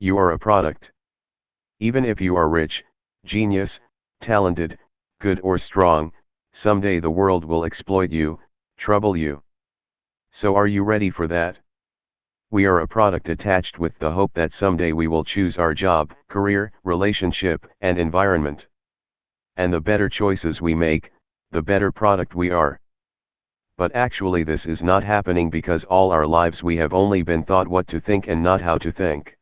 You are a product. Even if you are rich, genius, talented, good or strong, someday the world will exploit you, trouble you. So are you ready for that? We are a product attached with the hope that someday we will choose our job, career, relationship, and environment. And the better choices we make, the better product we are. But actually this is not happening because all our lives we have only been taught what to think and not how to think.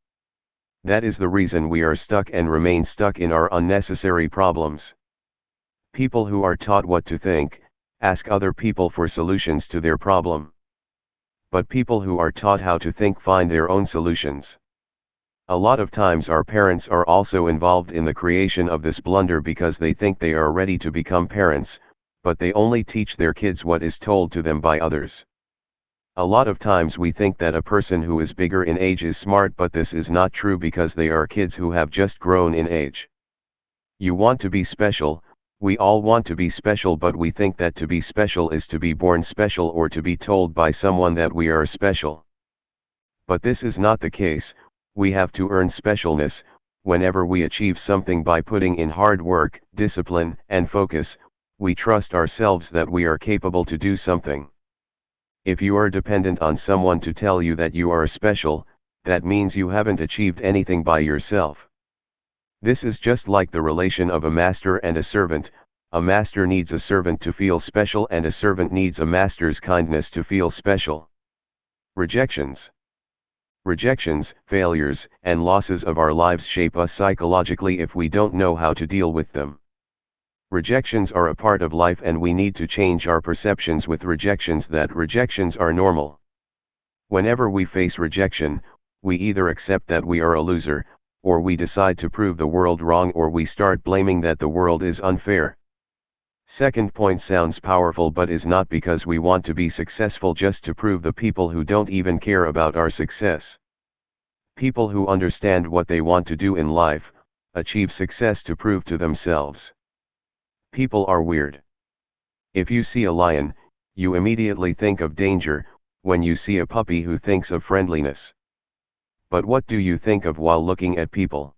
That is the reason we are stuck and remain stuck in our unnecessary problems. People who are taught what to think, ask other people for solutions to their problem. But people who are taught how to think find their own solutions. A lot of times our parents are also involved in the creation of this blunder because they think they are ready to become parents, but they only teach their kids what is told to them by others. A lot of times we think that a person who is bigger in age is smart, but this is not true because they are kids who have just grown in age. You want to be special, we all want to be special, but we think that to be special is to be born special or to be told by someone that we are special. But this is not the case. We have to earn specialness. Whenever we achieve something by putting in hard work, discipline, and focus, we trust ourselves that we are capable to do something. If you are dependent on someone to tell you that you are special, that means you haven't achieved anything by yourself. This is just like the relation of a master and a servant. A master needs a servant to feel special and a servant needs a master's kindness to feel special. Rejections. Rejections, failures, and losses of our lives shape us psychologically if we don't know how to deal with them. Rejections are a part of life and we need to change our perceptions with rejections that rejections are normal. Whenever we face rejection, we either accept that we are a loser, or we decide to prove the world wrong, or we start blaming that the world is unfair. Second point sounds powerful but is not, because we want to be successful just to prove the people who don't even care about our success. People who understand what they want to do in life, achieve success to prove to themselves. People are weird. If you see a lion, you immediately think of danger. When you see a puppy, who thinks of friendliness? But what do you think of while looking at people?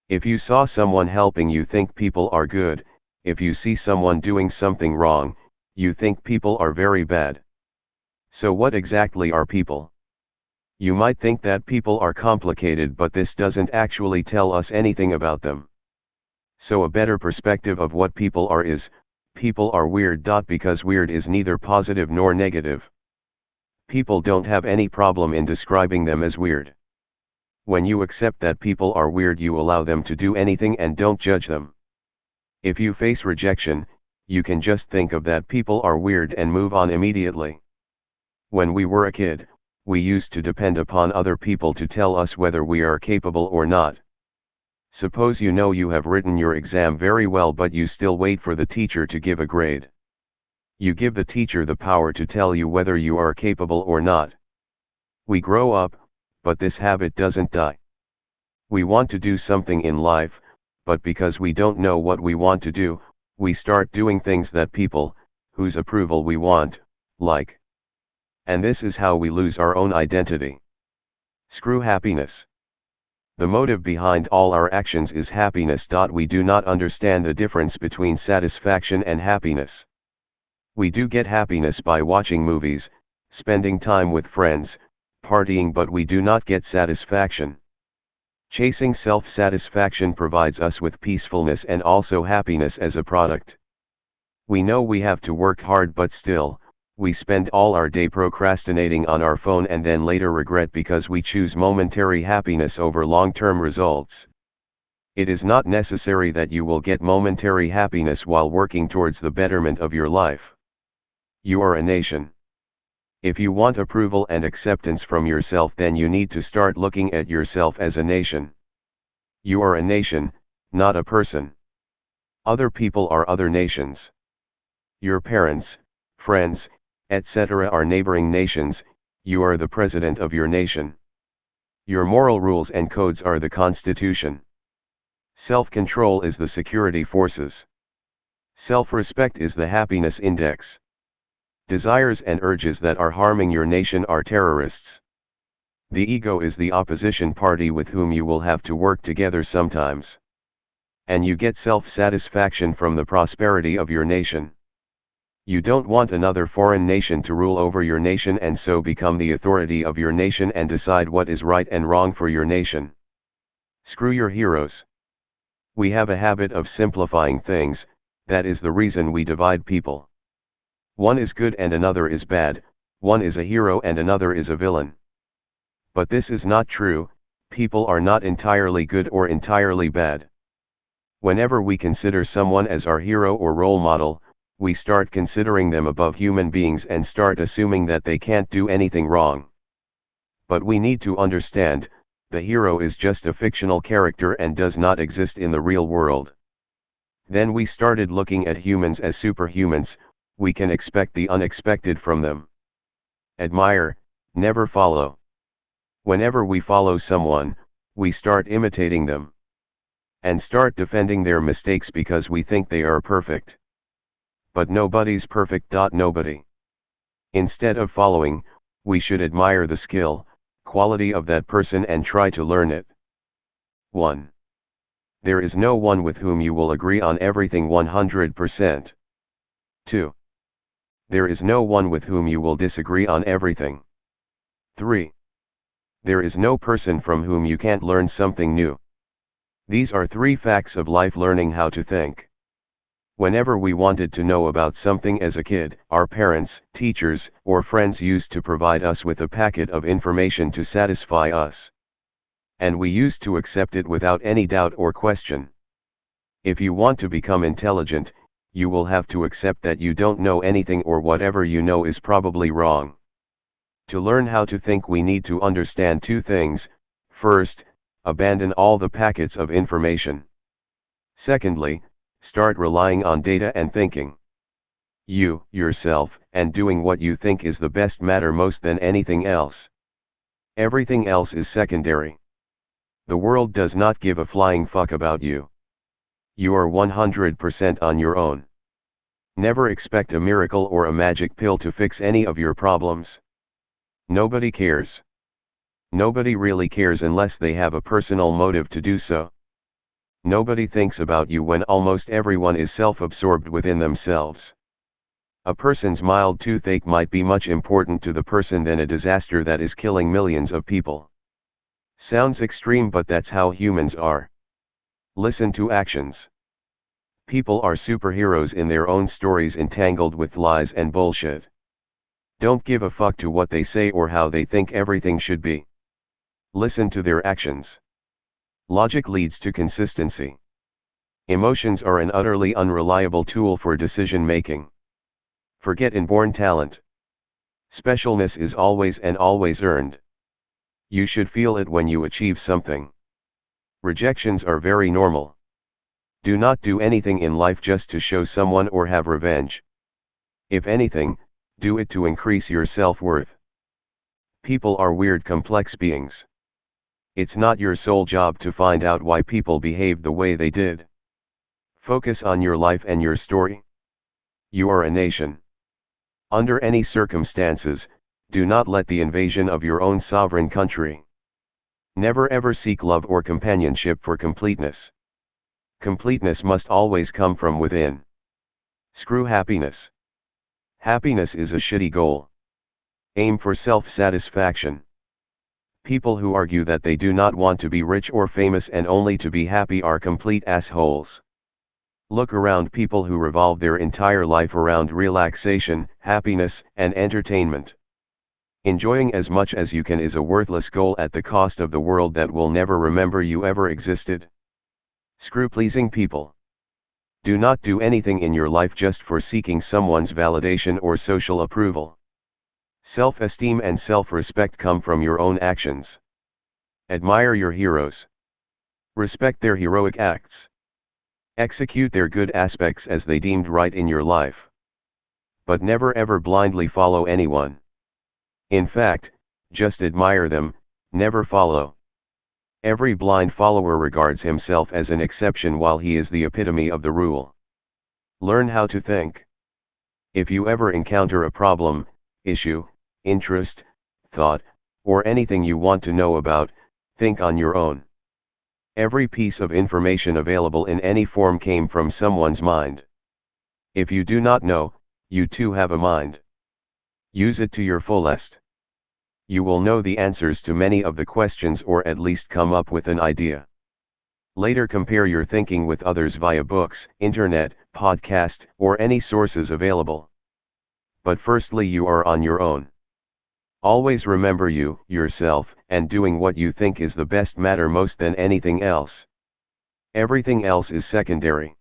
If you saw someone helping, you think people are good. If you see someone doing something wrong, you think people are very bad. So what exactly are people? You might think that people are complicated, but this doesn't actually tell us anything about them. So a better perspective of what people are is, people are weird. Because weird is neither positive nor negative. People don't have any problem in describing them as weird. When you accept that people are weird, you allow them to do anything and don't judge them. If you face rejection, you can just think of that people are weird and move on immediately. When we were a kid, we used to depend upon other people to tell us whether we are capable or not. Suppose you know you have written your exam very well, but you still wait for the teacher to give a grade. You give the teacher the power to tell you whether you are capable or not. We grow up, but this habit doesn't die. We want to do something in life, but because we don't know what we want to do, we start doing things that people, whose approval we want, like. And this is how we lose our own identity. Screw happiness. The motive behind all our actions is happiness. We do not understand the difference between satisfaction and happiness. We do get happiness by watching movies, spending time with friends, partying, but we do not get satisfaction. Chasing self-satisfaction provides us with peacefulness and also happiness as a product. We know we have to work hard, but still, we spend all our day procrastinating on our phone and then later regret because we choose momentary happiness over long-term results. It is not necessary that you will get momentary happiness while working towards the betterment of your life. You are a nation. If you want approval and acceptance from yourself, then you need to start looking at yourself as a nation. You are a nation, not a person. Other people are other nations. Your parents, friends, etc. are neighboring nations. You are the president of your nation. Your moral rules and codes are the Constitution. Self-control is the security forces. Self-respect is the happiness index. Desires and urges that are harming your nation are terrorists. The ego is the opposition party with whom you will have to work together sometimes. And you get self-satisfaction from the prosperity of your nation. You don't want another foreign nation to rule over your nation and so become the authority of your nation and decide what is right and wrong for your nation. Screw your heroes. We have a habit of simplifying things, that is the reason we divide people. One is good and another is bad, one is a hero and another is a villain. But this is not true, people are not entirely good or entirely bad. Whenever we consider someone as our hero or role model, we start considering them above human beings and start assuming that they can't do anything wrong. But we need to understand, the hero is just a fictional character and does not exist in the real world. Then we started looking at humans as superhumans, we can expect the unexpected from them. Admire, never follow. Whenever we follow someone, we start imitating them. And start defending their mistakes because we think they are perfect. But nobody's perfect. Nobody. Instead of following, we should admire the skill, quality of that person and try to learn it. 1. There is no one with whom you will agree on everything 100%. 2. There is no one with whom you will disagree on everything. 3. There is no person from whom you can't learn something new. These are 3 facts of life: learning how to think. Whenever we wanted to know about something as a kid, our parents, teachers, or friends used to provide us with a packet of information to satisfy us. And we used to accept it without any doubt or question. If you want to become intelligent, you will have to accept that you don't know anything or whatever you know is probably wrong. To learn how to think we need to understand 2 things. First, abandon all the packets of information. Secondly, start relying on data and thinking. You, yourself, and doing what you think is the best matter most than anything else. Everything else is secondary. The world does not give a flying fuck about you. You are 100% on your own. Never expect a miracle or a magic pill to fix any of your problems. Nobody cares. Nobody really cares unless they have a personal motive to do so. Nobody thinks about you when almost everyone is self-absorbed within themselves. A person's mild toothache might be much important to the person than a disaster that is killing millions of people. Sounds extreme, but that's how humans are. Listen to actions. People are superheroes in their own stories entangled with lies and bullshit. Don't give a fuck to what they say or how they think everything should be. Listen to their actions. Logic leads to consistency. Emotions are an utterly unreliable tool for decision making. Forget inborn talent. Specialness is always and always earned. You should feel it when you achieve something. Rejections are very normal. Do not do anything in life just to show someone or have revenge. If anything, do it to increase your self-worth. People are weird, complex beings. It's not your sole job to find out why people behaved the way they did. Focus on your life and your story. You are a nation. Under any circumstances, do not let the invasion of your own sovereign country. Never ever seek love or companionship for completeness. Completeness must always come from within. Screw happiness. Happiness is a shitty goal. Aim for self-satisfaction. People who argue that they do not want to be rich or famous and only to be happy are complete assholes. Look around. People who revolve their entire life around relaxation, happiness, and entertainment. Enjoying as much as you can is a worthless goal at the cost of the world that will never remember you ever existed. Screw pleasing people. Do not do anything in your life just for seeking someone's validation or social approval. Self-esteem and self-respect come from your own actions. Admire your heroes. Respect their heroic acts. Execute their good aspects as they deemed right in your life. But never ever blindly follow anyone. In fact, just admire them, never follow. Every blind follower regards himself as an exception while he is the epitome of the rule. Learn how to think. If you ever encounter a problem, issue, interest, thought, or anything you want to know about, think on your own. Every piece of information available in any form came from someone's mind. If you do not know, you too have a mind. Use it to your fullest. You will know the answers to many of the questions, or at least come up with an idea. Later compare your thinking with others via books, internet, podcast, or any sources available. But firstly, you are on your own. Always remember you, yourself, and doing what you think is the best matter most than anything else. Everything else is secondary.